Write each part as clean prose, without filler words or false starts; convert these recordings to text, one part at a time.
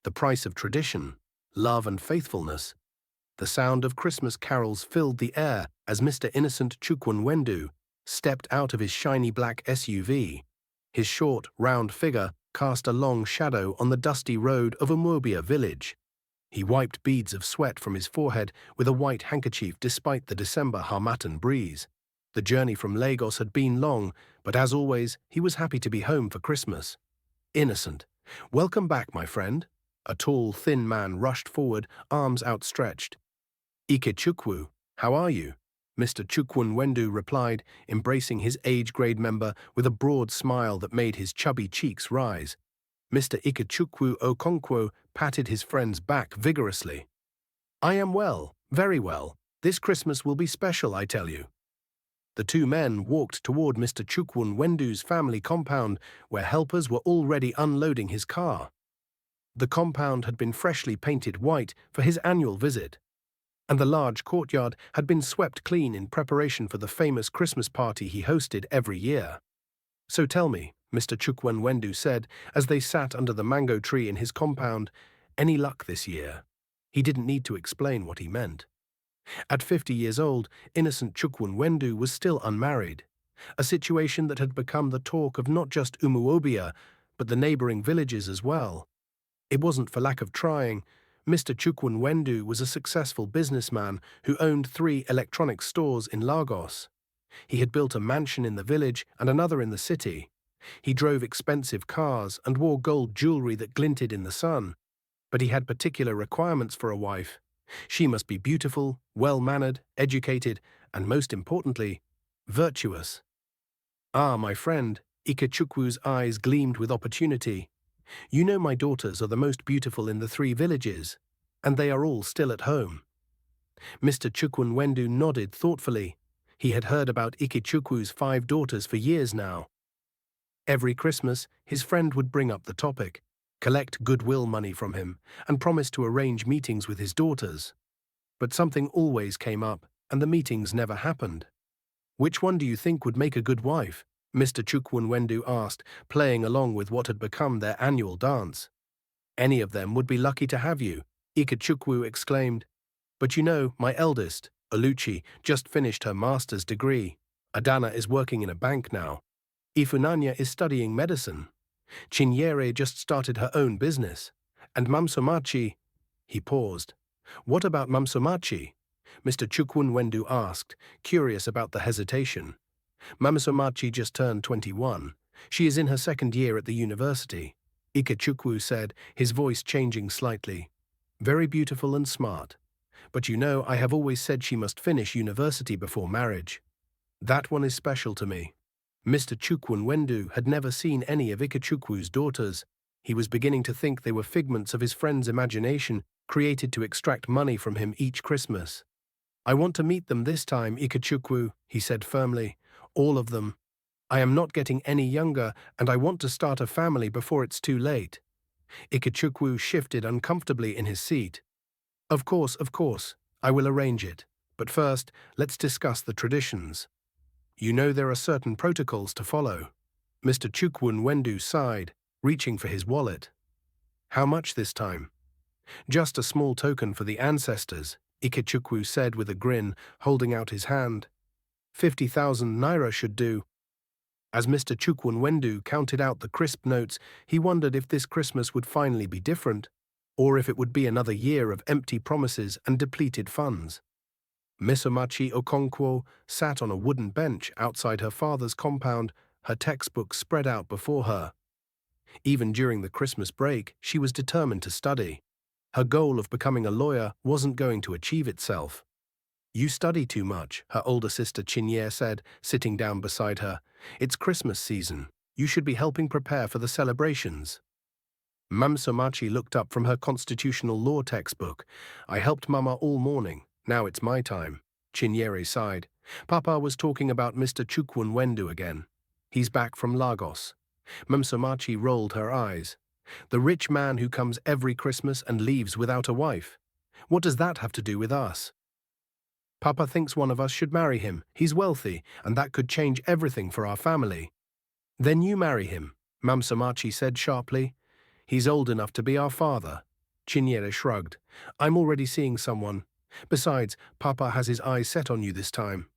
the price of tradition, love and faithfulness. The sound of Christmas carols filled the air as Mr. Innocent Chukwunwendu stepped out of his shiny black SUV. His short, round figure cast a long shadow on the dusty road of Umuobia village. He wiped beads of sweat from his forehead with a white handkerchief despite the December harmattan breeze. The journey from Lagos had been long, but as always, he was happy to be home for Christmas. Innocent, welcome back, my friend. A tall, thin man rushed forward, arms outstretched. Ikechukwu, how are you? Mr. Chukwunwendu replied, embracing his age-grade member with a broad smile that made his chubby cheeks rise. Mr. Ikechukwu Okonkwo patted his friend's back vigorously. I am well, very well. This Christmas will be special, I tell you. The two men walked toward Mr. Chukwunwendu's family compound, where helpers were already unloading his car. The compound had been freshly painted white for his annual visit, and the large courtyard had been swept clean in preparation for the famous Christmas party he hosted every year. So tell me, Mr. Chukwunwendu said, as they sat under the mango tree in his compound, any luck this year? He didn't need to explain what he meant. At 50 years old, innocent Chukwunwendu was still unmarried, a situation that had become the talk of not just Umuobia, but the neighboring villages as well. It wasn't for lack of trying. Mr. Chukwunwendu was a successful businessman who owned 3 electronics stores in Lagos. He had built a mansion in the village and another in the city. He drove expensive cars and wore gold jewelry that glinted in the sun. But he had particular requirements for a wife. She must be beautiful, well-mannered, educated, and most importantly, virtuous. Ah, my friend, Ikechukwu's eyes gleamed with opportunity. You know my daughters are the most beautiful in the 3 villages, and they are all still at home. Mr. Chukwunwendu nodded thoughtfully. He had heard about Ikechukwu's 5 daughters for years now. Every Christmas, his friend would bring up the topic, collect goodwill money from him, and promise to arrange meetings with his daughters. But something always came up, and the meetings never happened. Which one do you think would make a good wife? Mr. Chukwunwendu asked, playing along with what had become their annual dance. Any of them would be lucky to have you, Ikechukwu exclaimed. But you know, my eldest, Oluchi, just finished her master's degree. Adana is working in a bank now. Ifunanya is studying medicine. Chinyere just started her own business. And Mmesomachi— He paused. What about Mmesomachi? Mr. Chukwunwendu asked, curious about the hesitation. Mmesomachi just turned 21. She is in her 2nd year at the university. Ikechukwu said, his voice changing slightly. Very beautiful and smart. But you know, I have always said she must finish university before marriage. That one is special to me. Mr. Chukwunwendu had never seen any of Ikechukwu's daughters. He was beginning to think they were figments of his friend's imagination, created to extract money from him each Christmas. I want to meet them this time, Ikechukwu, he said firmly. All of them. I am not getting any younger, and I want to start a family before it's too late. Ikechukwu shifted uncomfortably in his seat. Of course, I will arrange it. But first, let's discuss the traditions. You know there are certain protocols to follow. Mr. Chukwunwendu sighed, reaching for his wallet. How much this time? Just a small token for the ancestors, Ikechukwu said with a grin, holding out his hand. 50,000 naira should do. As Mr. Chukwunwendu counted out the crisp notes, he wondered if this Christmas would finally be different, or if it would be another year of empty promises and depleted funds. Mmesomachi Okonkwo sat on a wooden bench outside her father's compound, her textbooks spread out before her. Even during the Christmas break, she was determined to study. Her goal of becoming a lawyer wasn't going to achieve itself. You study too much, her older sister Chinyere said, sitting down beside her. It's Christmas season. You should be helping prepare for the celebrations. Mmesomachi looked up from her constitutional law textbook. I helped Mama all morning. Now it's my time. Chinyere sighed. Papa was talking about Mr. Chukwunwendu again. He's back from Lagos. Mmesomachi rolled her eyes. The rich man who comes every Christmas and leaves without a wife. What does that have to do with us? Papa thinks one of us should marry him. He's wealthy, and that could change everything for our family. Then you marry him, Mmesomachi said sharply. He's old enough to be our father. Chinyere shrugged. I'm already seeing someone. Besides, Papa has his eyes set on you this time.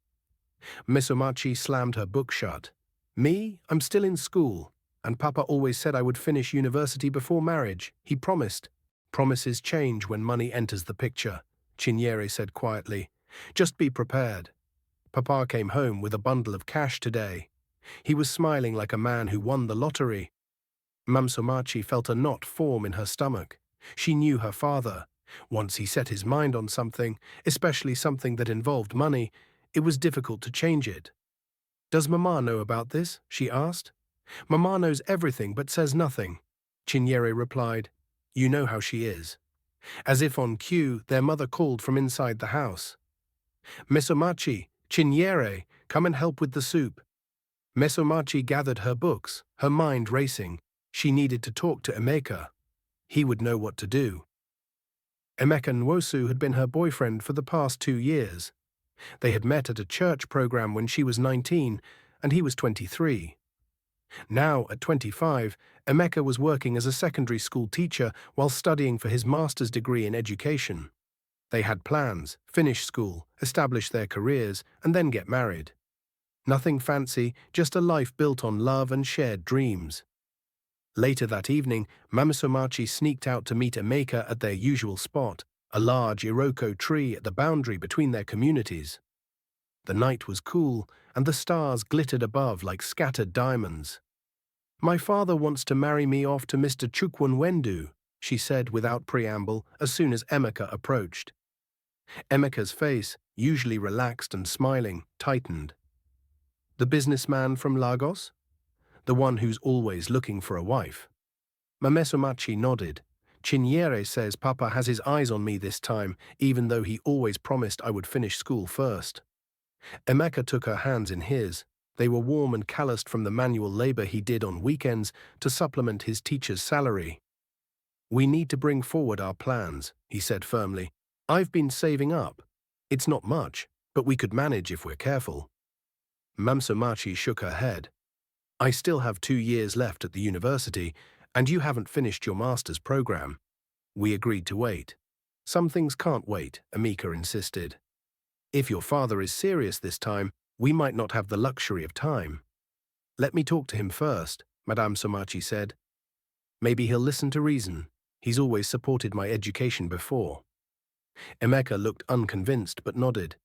Mmesomachi slammed her book shut. Me? I'm still in school. And Papa always said I would finish university before marriage. He promised. Promises change when money enters the picture, Chinyere said quietly. Just be prepared. Papa came home with a bundle of cash today. He was smiling like a man who won the lottery. Mmesomachi felt a knot form in her stomach. She knew her father. Once he set his mind on something, especially something that involved money, it was difficult to change it. Does Mama know about this? She asked. Mama knows everything but says nothing, Chinyere replied. You know how she is. As if on cue, their mother called from inside the house. Mmesomachi, Chinyere, come and help with the soup. Mmesomachi gathered her books, her mind racing. She needed to talk to Emeka. He would know what to do. Emeka Nwosu had been her boyfriend for the past 2 years. They had met at a church program when she was 19 and he was 23. Now, at 25, Emeka was working as a secondary school teacher while studying for his master's degree in education. They had plans, finish school, establish their careers, and then get married. Nothing fancy, just a life built on love and shared dreams. Later that evening, Mmesomachi sneaked out to meet Emeka at their usual spot, a large Iroko tree at the boundary between their communities. The night was cool, and the stars glittered above like scattered diamonds. My father wants to marry me off to Mr. Chukwunwendu, she said without preamble as soon as Emeka approached. Emeka's face, usually relaxed and smiling, tightened. The businessman from Lagos? The one who's always looking for a wife. Mmesomachi nodded. Chinyere says Papa has his eyes on me this time, even though he always promised I would finish school first. Emeka took her hands in his. They were warm and calloused from the manual labor he did on weekends to supplement his teacher's salary. We need to bring forward our plans, he said firmly. I've been saving up. It's not much, but we could manage if we're careful. Mmesomachi shook her head. I still have 2 years left at the university, and you haven't finished your master's program. We agreed to wait. Some things can't wait, Emeka insisted. If your father is serious this time, we might not have the luxury of time. Let me talk to him first, Madame Somachi said. Maybe he'll listen to reason. He's always supported my education before. Emeka looked unconvinced but nodded.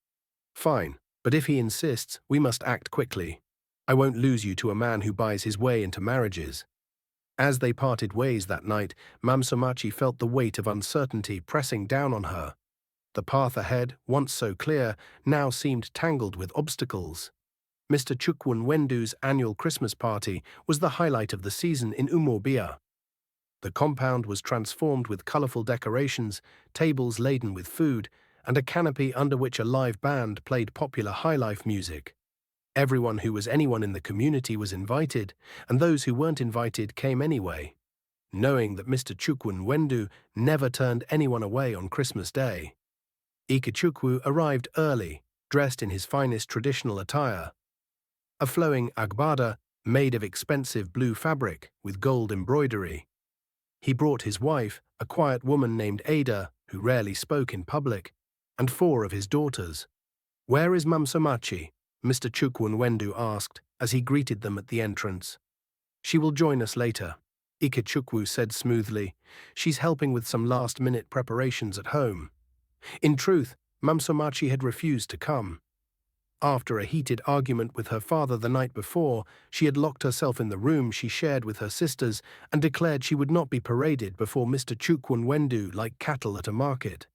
Fine, but if he insists, we must act quickly. I won't lose you to a man who buys his way into marriages. As they parted ways that night, Mmesomachi felt the weight of uncertainty pressing down on her. The path ahead, once so clear, now seemed tangled with obstacles. Mr. Chukwunwendu's annual Christmas party was the highlight of the season in Umuobia. The compound was transformed with colorful decorations, tables laden with food, and a canopy under which a live band played popular highlife music. Everyone who was anyone in the community was invited, and those who weren't invited came anyway, knowing that Mr. Chukwunwendu never turned anyone away on Christmas Day. Ikechukwu arrived early, dressed in his finest traditional attire. A flowing agbada made of expensive blue fabric with gold embroidery. He brought his wife, a quiet woman named Ada, who rarely spoke in public, and 4 of his daughters. Where is Mmesomachi? Mr. Chukwunwendu asked as he greeted them at the entrance. She will join us later, Ikechukwu said smoothly. She's helping with some last-minute preparations at home. In truth, Mmesomachi had refused to come. After a heated argument with her father the night before, she had locked herself in the room she shared with her sisters and declared she would not be paraded before Mr. Chukwunwendu like cattle at a market.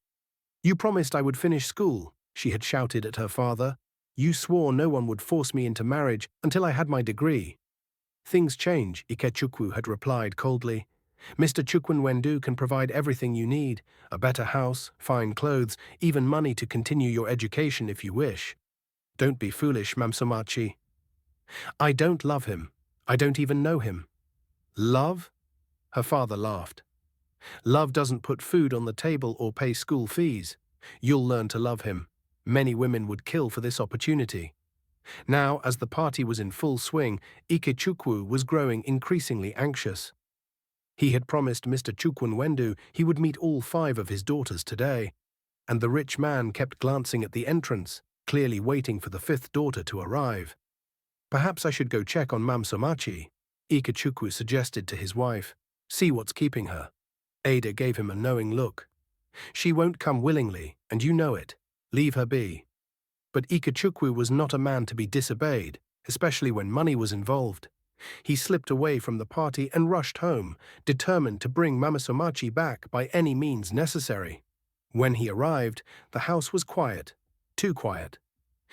You promised I would finish school, she had shouted at her father. You swore no one would force me into marriage until I had my degree. Things change, Ikechukwu had replied coldly. Mr. Chukwunwendu can provide everything you need, a better house, fine clothes, even money to continue your education if you wish. Don't be foolish, Mmesomachi. I don't love him. I don't even know him. Love? Her father laughed. Love doesn't put food on the table or pay school fees. You'll learn to love him. Many women would kill for this opportunity. Now, as the party was in full swing, Ikechukwu was growing increasingly anxious. He had promised Mr. Chukwunwendu he would meet all 5 of his daughters today, and the rich man kept glancing at the entrance, clearly waiting for the 5th daughter to arrive. Perhaps I should go check on Mmesomachi, Ikechukwu suggested to his wife. See what's keeping her. Ada gave him a knowing look. She won't come willingly, and you know it. Leave her be. But Ikechukwu was not a man to be disobeyed, especially when money was involved. He slipped away from the party and rushed home, determined to bring Mmesomachi back by any means necessary. When he arrived, the house was quiet, too quiet.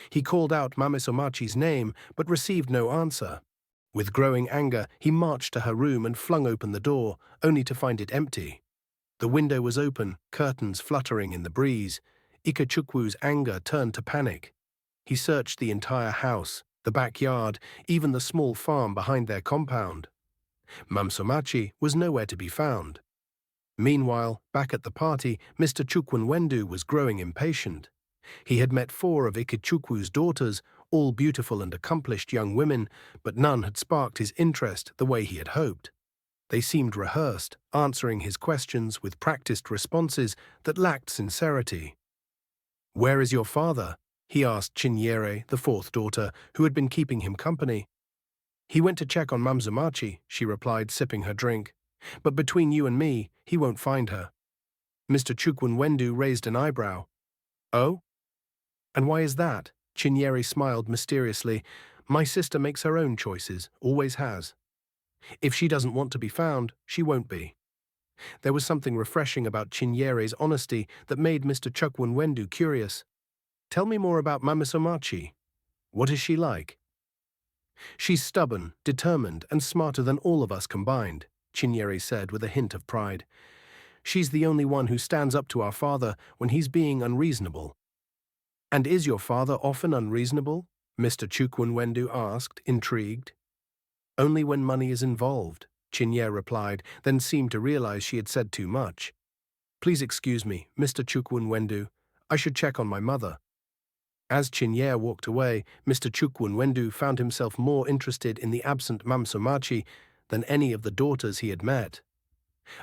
He called out Mmesomachi's name, but received no answer. With growing anger, he marched to her room and flung open the door, only to find it empty. The window was open, curtains fluttering in the breeze. Ikechukwu's anger turned to panic. He searched the entire house, the backyard, even the small farm behind their compound. Mmesomachi was nowhere to be found. Meanwhile, back at the party, Mr. Chukwunwendu was growing impatient. He had met 4 of Ikechukwu's daughters, all beautiful and accomplished young women, but none had sparked his interest the way he had hoped. They seemed rehearsed, answering his questions with practiced responses that lacked sincerity. "Where is your father?" he asked Chinyere, the 4th daughter, who had been keeping him company. "He went to check on Mmesomachi," she replied, sipping her drink. "But between you and me, he won't find her." Mr. Chukwunwendu raised an eyebrow. "Oh? And why is that?" Chinyere smiled mysteriously. "My sister makes her own choices, always has. If she doesn't want to be found, she won't be." There was something refreshing about Chinyere's honesty that made Mr. Chukwunwendu curious. "Tell me more about Mmesomachi. What is she like?" "She's stubborn, determined, and smarter than all of us combined," Chinyere said with a hint of pride. "She's the only one who stands up to our father when he's being unreasonable." "And is your father often unreasonable?" Mr. Chukwunwendu asked, intrigued. "Only when money is involved," Chinyere replied, then seemed to realize she had said too much. "Please excuse me, Mr. Chukwunwendu. I should check on my mother." As Chinyere walked away, Mr. Chukwunwendu found himself more interested in the absent Mmesomachi than any of the daughters he had met.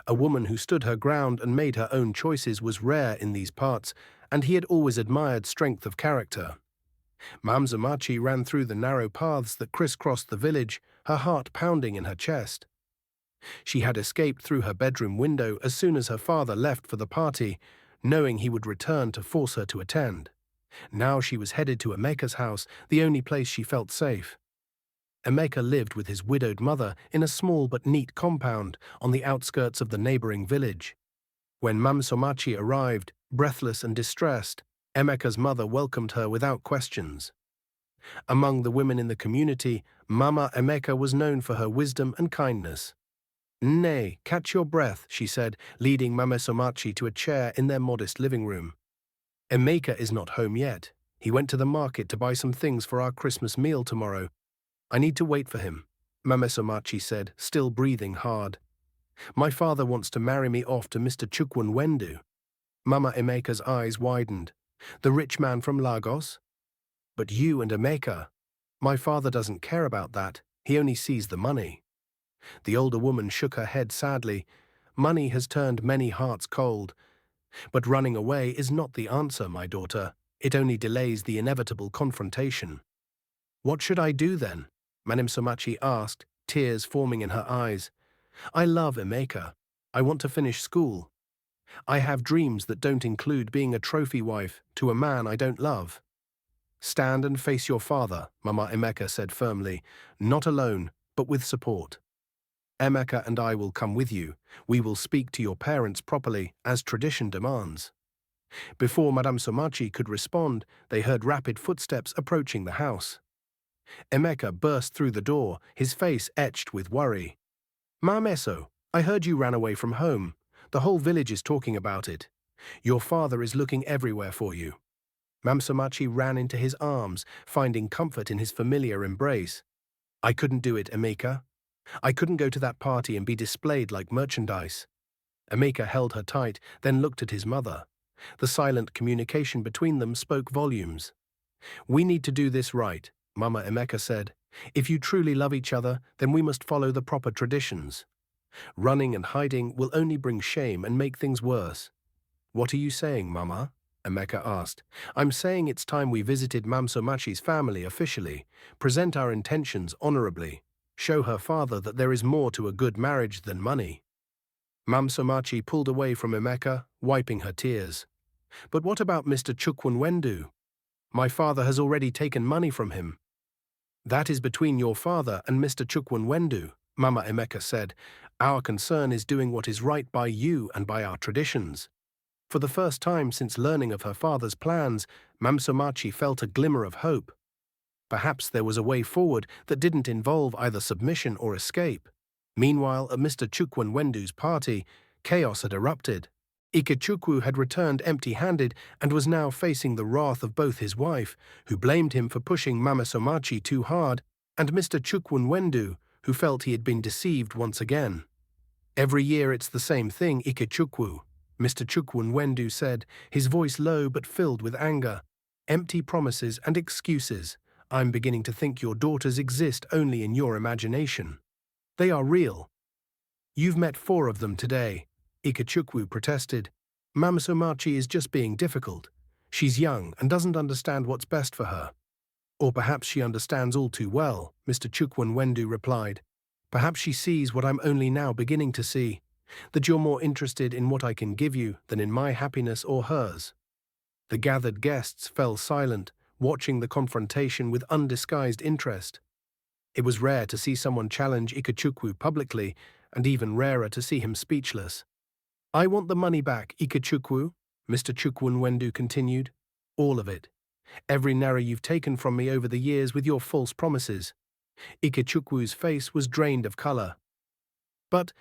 A woman who stood her ground and made her own choices was rare in these parts, and he had always admired strength of character. Mmesomachi ran through the narrow paths that crisscrossed the village, her heart pounding in her chest. She had escaped through her bedroom window as soon as her father left for the party, knowing he would return to force her to attend. Now she was headed to Emeka's house, the only place she felt safe. Emeka lived with his widowed mother in a small but neat compound on the outskirts of the neighboring village. When Mmesomachi arrived, breathless and distressed, Emeka's mother welcomed her without questions. Among the women in the community, Mama Emeka was known for her wisdom and kindness. "Nay, catch your breath," she said, leading Mmesomachi to a chair in their modest living room. "Emeka is not home yet. He went to the market to buy some things for our Christmas meal tomorrow. I need to wait for him," Mmesomachi said, still breathing hard. "My father wants to marry me off to Mr. Chukwunwendu." Mama Emeka's eyes widened. "The rich man from Lagos? But you and Emeka. My father doesn't care about that. He only sees the money." The older woman shook her head sadly. "Money has turned many hearts cold. But running away is not the answer, my daughter. It only delays the inevitable confrontation." "What should I do then?" Mmesomachi asked, tears forming in her eyes. "I love Emeka. I want to finish school. I have dreams that don't include being a trophy wife to a man I don't love." "Stand and face your father," Mama Emeka said firmly, "not alone, but with support. Emeka and I will come with you. We will speak to your parents properly, as tradition demands." Before Madame Somachi could respond, they heard rapid footsteps approaching the house. Emeka burst through the door, his face etched with worry. "Ma Meso, I heard you ran away from home. The whole village is talking about it. Your father is looking everywhere for you." Mmesomachi ran into his arms, finding comfort in his familiar embrace. "I couldn't do it, Emeka. I couldn't go to that party and be displayed like merchandise." Emeka held her tight, then looked at his mother. The silent communication between them spoke volumes. "We need to do this right," Mama Emeka said. "If you truly love each other, then we must follow the proper traditions." Running and hiding will only bring shame and make things worse. What are you saying, Mama? Emeka asked. I'm saying it's time we visited Mmesomachi's family officially, present our intentions honorably, show her father that there is more to a good marriage than money. Mmesomachi pulled away from Emeka, wiping her tears. But what about Mr. Chukwunwendu? My father has already taken money from him. That is between your father and Mr. Chukwunwendu, Mama Emeka said. Our concern is doing what is right by you and by our traditions. For the first time since learning of her father's plans, Mmesomachi felt a glimmer of hope. Perhaps there was a way forward that didn't involve either submission or escape. Meanwhile, at Mr. Chukwunwendu's party, chaos had erupted. Ikechukwu had returned empty-handed and was now facing the wrath of both his wife, who blamed him for pushing Mmesomachi too hard, and Mr. Chukwunwendu, who felt he had been deceived once again. Every year it's the same thing, Ikechukwu, Mr. Chukwunwendu said, his voice low but filled with anger. Empty promises and excuses. I'm beginning to think your daughters exist only in your imagination. They are real. You've met 4 of them today, Ikechukwu protested. Mmesomachi is just being difficult. She's young and doesn't understand what's best for her. Or perhaps she understands all too well, Mr. Chukwunwendu replied. Perhaps she sees what I'm only now beginning to see, that you're more interested in what I can give you than in my happiness or hers. The gathered guests fell silent, watching the confrontation with undisguised interest. It was rare to see someone challenge Ikechukwu publicly, and even rarer to see him speechless. I want the money back, Ikechukwu, Mr. Chukwunwendu continued. All of it. Every naira you've taken from me over the years with your false promises. Ikechukwu's face was drained of color. But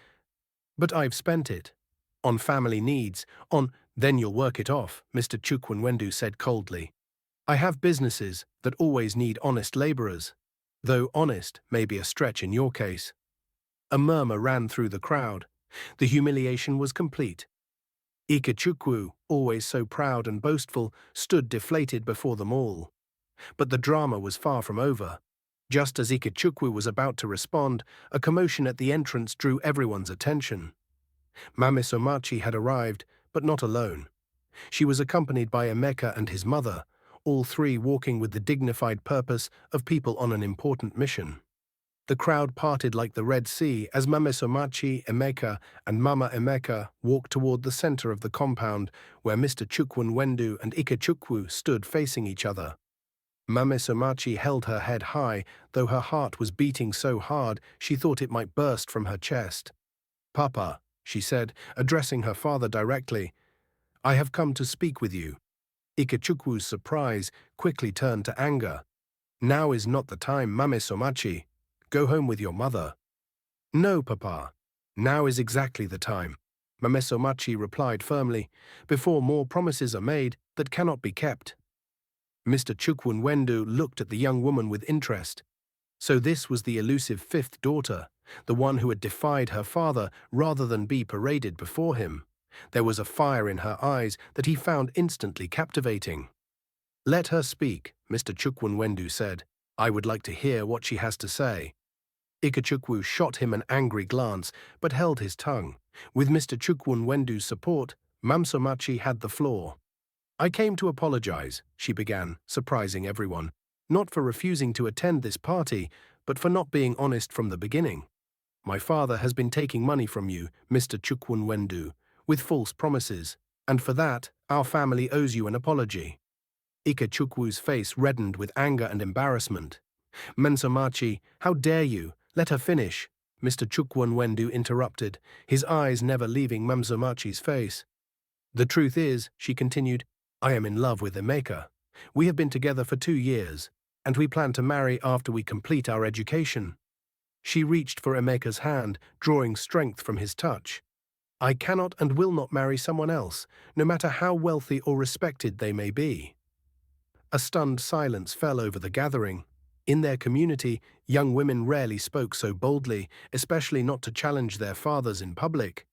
I've spent it. On family needs, then you'll work it off, Mr. Chukwunwendu said coldly. I have businesses that always need honest laborers, though honest may be a stretch in your case. A murmur ran through the crowd. The humiliation was complete. Ikechukwu, always so proud and boastful, stood deflated before them all. But the drama was far from over. Just as Ikechukwu was about to respond, a commotion at the entrance drew everyone's attention. Mmesomachi had arrived, but not alone. She was accompanied by Emeka and his mother, all 3 walking with the dignified purpose of people on an important mission. The crowd parted like the Red Sea as Mmesomachi, Emeka, and Mama Emeka walked toward the center of the compound where Mr. Chukwunwendu and Ikechukwu stood facing each other. Mmesomachi held her head high, though her heart was beating so hard she thought it might burst from her chest. Papa, she said, addressing her father directly, I have come to speak with you. Ikechukwu's surprise quickly turned to anger. Now is not the time, Mmesomachi. Go home with your mother. No, Papa. Now is exactly the time, Mmesomachi replied firmly, before more promises are made that cannot be kept. Mr. Chukwunwendu looked at the young woman with interest. So this was the elusive 5th daughter, the one who had defied her father rather than be paraded before him. There was a fire in her eyes that he found instantly captivating. Let her speak, Mr. Chukwunwendu said. I would like to hear what she has to say. Ikechukwu shot him an angry glance, but held his tongue. With Mr. Chukwunwendu's support, Mmesomachi had the floor. I came to apologize, she began, surprising everyone, not for refusing to attend this party, but for not being honest from the beginning. My father has been taking money from you, Mr. Chukwunwendu, with false promises, and for that, our family owes you an apology. Ikechukwu's face reddened with anger and embarrassment. Mmesomachi, how dare you? Let her finish, Mr. Chukwunwendu interrupted, his eyes never leaving Mmesomachi's face. The truth is, she continued, I am in love with Emeka. We have been together for 2 years, and we plan to marry after we complete our education. She reached for Emeka's hand, drawing strength from his touch. I cannot and will not marry someone else, no matter how wealthy or respected they may be. A stunned silence fell over the gathering. In their community, young women rarely spoke so boldly, especially not to challenge their fathers in public.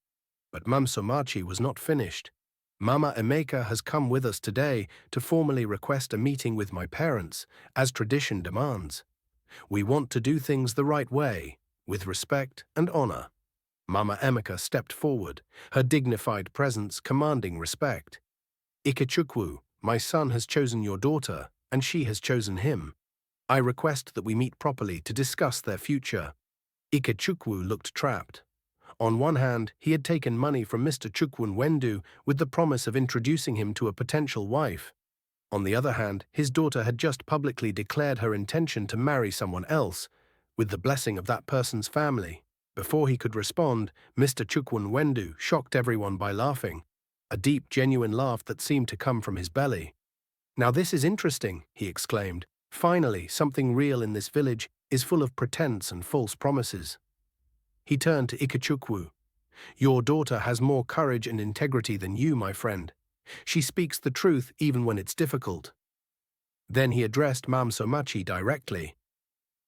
But Mmesomachi was not finished. Mama Emeka has come with us today to formally request a meeting with my parents, as tradition demands. We want to do things the right way, with respect and honor. Mama Emeka stepped forward, her dignified presence commanding respect. Ikechukwu, my son has chosen your daughter, and she has chosen him. I request that we meet properly to discuss their future. Ikechukwu looked trapped. On one hand, he had taken money from Mr. Chukwunwendu with the promise of introducing him to a potential wife. On the other hand, his daughter had just publicly declared her intention to marry someone else, with the blessing of that person's family. Before he could respond, Mr. Chukwunwendu shocked everyone by laughing, a deep, genuine laugh that seemed to come from his belly. "Now this is interesting," he exclaimed. "Finally, something real in this village is full of pretense and false promises." He turned to Ikechukwu. "Your daughter has more courage and integrity than you, my friend. She speaks the truth even when it's difficult." Then he addressed Mmesomachi directly.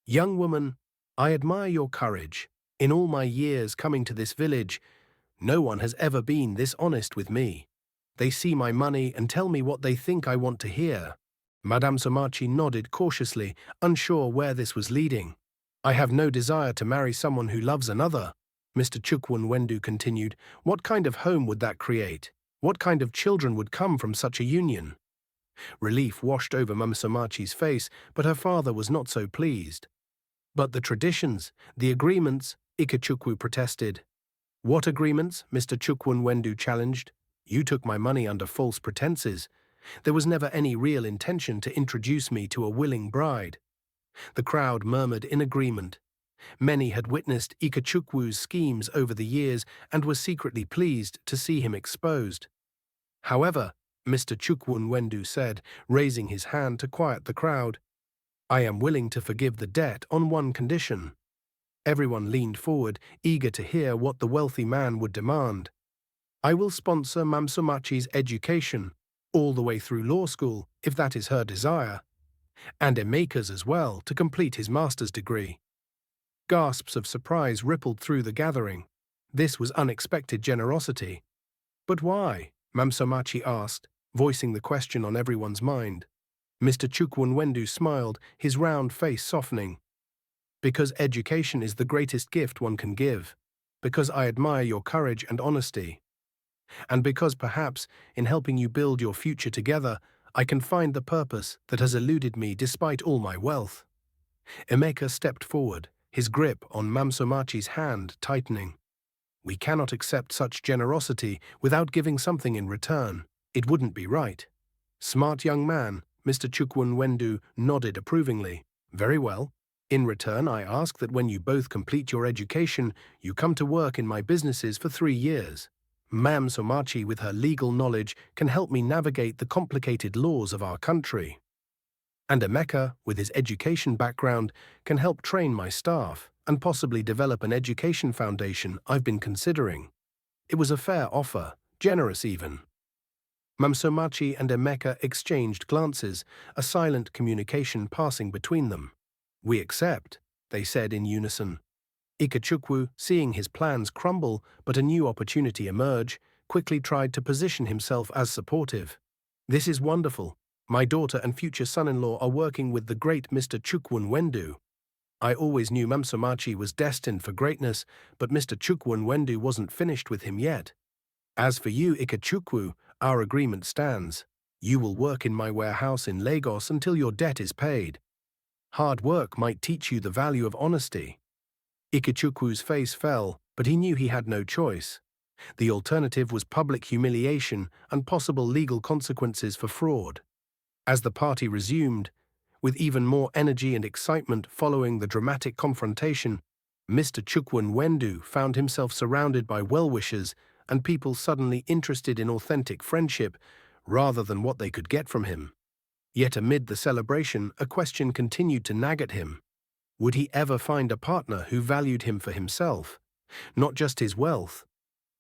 "Young woman, I admire your courage. In all my years coming to this village, no one has ever been this honest with me. They see my money and tell me what they think I want to hear." Madame Somachi nodded cautiously, unsure where this was leading. "I have no desire to marry someone who loves another," Mr. Chukwunwendu continued. "What kind of home would that create? What kind of children would come from such a union?" Relief washed over Mmesomachi's face, but her father was not so pleased. "But the traditions, the agreements," Ikechukwu protested. "What agreements?" Mr. Chukwunwendu challenged. "You took my money under false pretenses. There was never any real intention to introduce me to a willing bride." The crowd murmured in agreement. Many had witnessed Ikechukwu's schemes over the years and were secretly pleased to see him exposed. "However," Mr. Chukwunwendu said, raising his hand to quiet the crowd, "I am willing to forgive the debt on one condition." Everyone leaned forward, eager to hear what the wealthy man would demand. "I will sponsor Mmesomachi's education, all the way through law school, if that is her desire, and Emeka's as well, to complete his master's degree." Gasps of surprise rippled through the gathering. This was unexpected generosity. "But why?" Mmesomachi asked, voicing the question on everyone's mind. Mr. Chukwunwendu smiled, his round face softening. "Because education is the greatest gift one can give. Because I admire your courage and honesty. And because perhaps, in helping you build your future together, I can find the purpose that has eluded me despite all my wealth." Emeka stepped forward, his grip on Mmesomachi's hand tightening. "We cannot accept such generosity without giving something in return. It wouldn't be right." "Smart young man," Mr. Chukwunwendu nodded approvingly. "Very well. In return, I ask that when you both complete your education, you come to work in my businesses for 3 years. Mmesomachi, with her legal knowledge, can help me navigate the complicated laws of our country. And Emeka, with his education background, can help train my staff and possibly develop an education foundation I've been considering." It was a fair offer, generous even. Mmesomachi and Emeka exchanged glances, a silent communication passing between them. "We accept," they said in unison. Ikechukwu, seeing his plans crumble but a new opportunity emerge, quickly tried to position himself as supportive. "This is wonderful. My daughter and future son-in-law are working with the great Mr. Chukwunwendu. I always knew Mmesomachi was destined for greatness, but Mr. Chukwunwendu wasn't finished with him yet. As for you, Ikechukwu, our agreement stands. You will work in my warehouse in Lagos until your debt is paid. Hard work might teach you the value of honesty." Ikechukwu's face fell, but he knew he had no choice. The alternative was public humiliation and possible legal consequences for fraud. As the party resumed, with even more energy and excitement following the dramatic confrontation, Mr. Chukwunwendu found himself surrounded by well-wishers and people suddenly interested in authentic friendship rather than what they could get from him. Yet amid the celebration, a question continued to nag at him. Would he ever find a partner who valued him for himself, not just his wealth?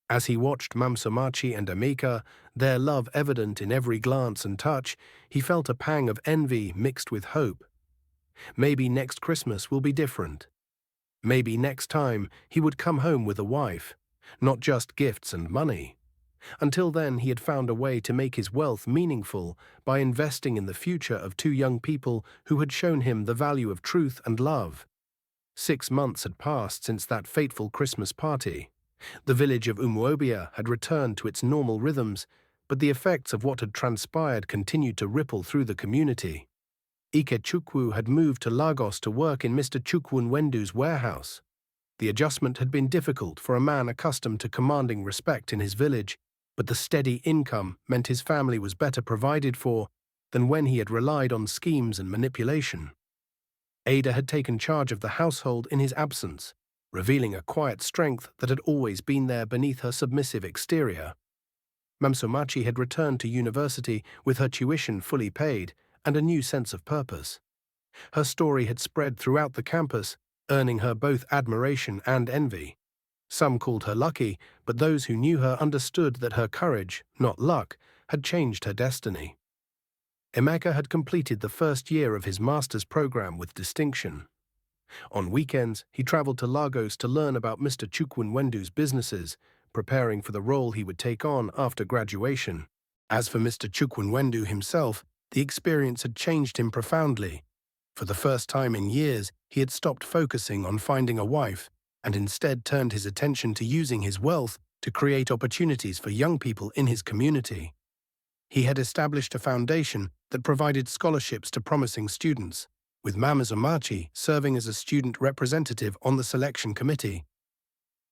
As he watched Mmesomachi and Emeka, their love evident in every glance and touch, he felt a pang of envy mixed with hope. Maybe next Christmas will be different. Maybe next time he would come home with a wife, not just gifts and money. Until then, he had found a way to make his wealth meaningful by investing in the future of 2 young people who had shown him the value of truth and love. 6 months had passed since that fateful Christmas party. The village of Umuobia had returned to its normal rhythms, but the effects of what had transpired continued to ripple through the community. Ikechukwu had moved to Lagos to work in Mr. Chukwunwendu's warehouse. The adjustment had been difficult for a man accustomed to commanding respect in his village, but the steady income meant his family was better provided for than when he had relied on schemes and manipulation. Ada had taken charge of the household in his absence, revealing a quiet strength that had always been there beneath her submissive exterior. Mmesomachi had returned to university with her tuition fully paid and a new sense of purpose. Her story had spread throughout the campus, earning her both admiration and envy. Some called her lucky, but those who knew her understood that her courage, not luck, had changed her destiny. Emeka had completed the first year of his master's program with distinction. On weekends, he traveled to Lagos to learn about Mr. Chukwunwendu's businesses, preparing for the role he would take on after graduation. As for Mr. Chukwunwendu himself, the experience had changed him profoundly. For the first time in years, he had stopped focusing on finding a wife and instead turned his attention to using his wealth to create opportunities for young people in his community. He had established a foundation that provided scholarships to promising students, with Mmesomachi serving as a student representative on the selection committee.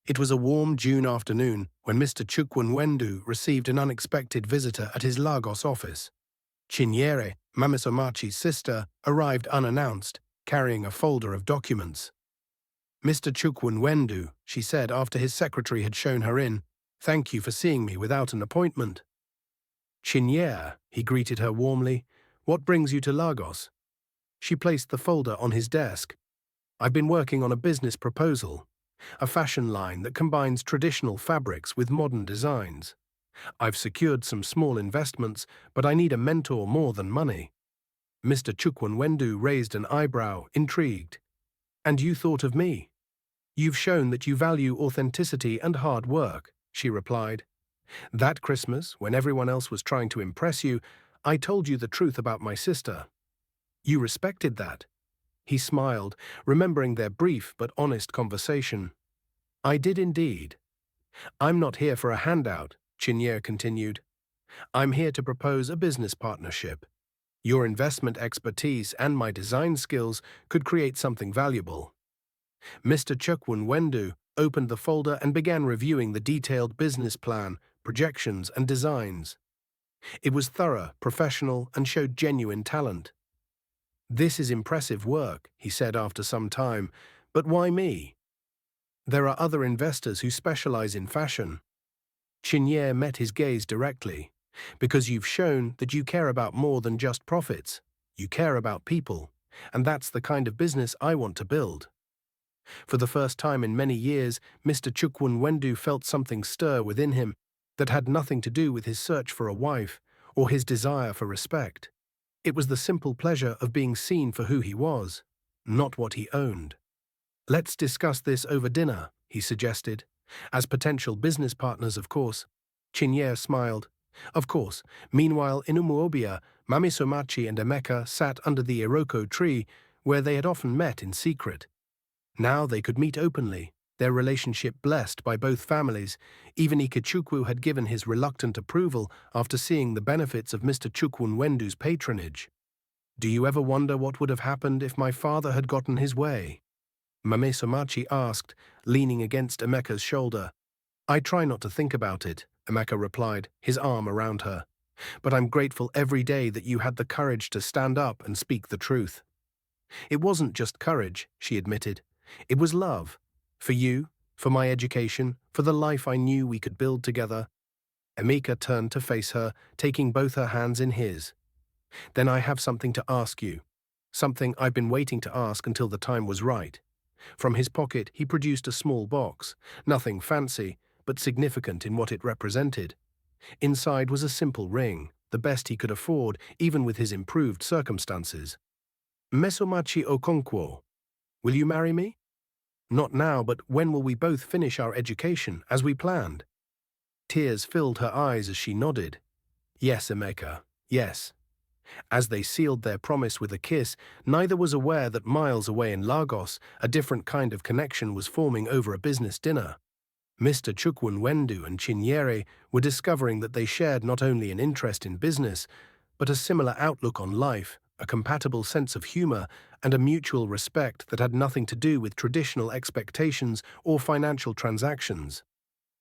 It was a warm June afternoon when Mr. Chukwunwendu received an unexpected visitor at his Lagos office. Chinyere, Mmesomachi's sister, arrived unannounced, carrying a folder of documents. "Mr. Chukwunwendu," she said after his secretary had shown her in, "thank you for seeing me without an appointment." "Chinyere," he greeted her warmly, "what brings you to Lagos?" She placed the folder on his desk. "I've been working on a business proposal, a fashion line that combines traditional fabrics with modern designs. I've secured some small investments, but I need a mentor more than money." Mr. Chukwunwendu raised an eyebrow, intrigued. "And you thought of me?" "You've shown that you value authenticity and hard work," she replied. "That Christmas, when everyone else was trying to impress you, I told you the truth about my sister. You respected that." He smiled, remembering their brief but honest conversation. "I did indeed." "I'm not here for a handout," Chinyere continued. "I'm here to propose a business partnership. Your investment expertise and my design skills could create something valuable." Mr. Chukwunwendu opened the folder and began reviewing the detailed business plan, projections, and designs. It was thorough, professional, and showed genuine talent. "This is impressive work," he said after some time, "but why me?" "There are other investors who specialize in fashion." Chinyere met his gaze directly. "Because you've shown that you care about more than just profits. You care about people, and that's the kind of business I want to build." For the first time in many years, Mr. Chukwunwendu felt something stir within him that had nothing to do with his search for a wife or his desire for respect. It was the simple pleasure of being seen for who he was, not what he owned. "Let's discuss this over dinner," he suggested. "As potential business partners, of course." Chinyere smiled. "Of course." Meanwhile, in Umuobia, Mmesomachi and Emeka sat under the Iroko tree, where they had often met in secret. Now they could meet openly, their relationship blessed by both families. Even Ikechukwu had given his reluctant approval after seeing the benefits of Mr. Chukwunwendu's patronage. "Do you ever wonder what would have happened if my father had gotten his way?" Mmesomachi asked, leaning against Emeka's shoulder. "I try not to think about it," Emeka replied, his arm around her. "But I'm grateful every day that you had the courage to stand up and speak the truth." "It wasn't just courage," she admitted. "It was love. For you, for my education, for the life I knew we could build together." Emeka turned to face her, taking both her hands in his. "Then I have something to ask you. Something I've been waiting to ask until the time was right." From his pocket, he produced a small box, nothing fancy, but significant in what it represented. Inside was a simple ring, the best he could afford, even with his improved circumstances. "Mmesomachi Okonkwo, will you marry me? Not now, but when will we both finish our education, as we planned?" Tears filled her eyes as she nodded. "Yes, Emeka, yes." As they sealed their promise with a kiss, neither was aware that miles away in Lagos, a different kind of connection was forming over a business dinner. Mr. Chukwunwendu and Chinyere were discovering that they shared not only an interest in business, but a similar outlook on life, a compatible sense of humor, and a mutual respect that had nothing to do with traditional expectations or financial transactions.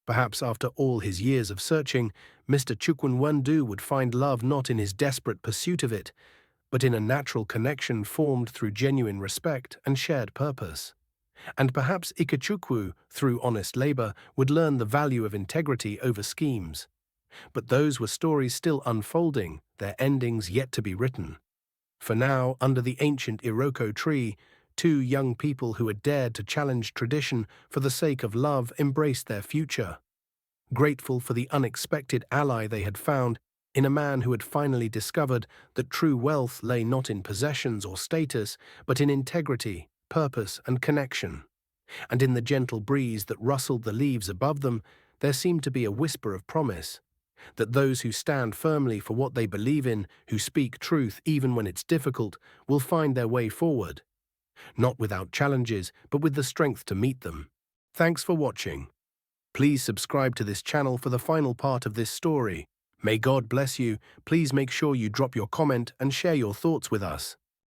Perhaps after all his years of searching, Mr. Chukwunwendu would find love not in his desperate pursuit of it, but in a natural connection formed through genuine respect and shared purpose. And perhaps Ikechukwu, through honest labor, would learn the value of integrity over schemes. But those were stories still unfolding, their endings yet to be written. For now, under the ancient Iroko tree, two young people who had dared to challenge tradition for the sake of love embraced their future. Grateful for the unexpected ally they had found in a man who had finally discovered that true wealth lay not in possessions or status, but in integrity, purpose, and connection. And in the gentle breeze that rustled the leaves above them, there seemed to be a whisper of promise, that those who stand firmly for what they believe in, who speak truth even when it's difficult, will find their way forward. Not without challenges, but with the strength to meet them. Thanks for watching. Please subscribe to this channel for the final part of this story. May God bless you. Please make sure you drop your comment and share your thoughts with us.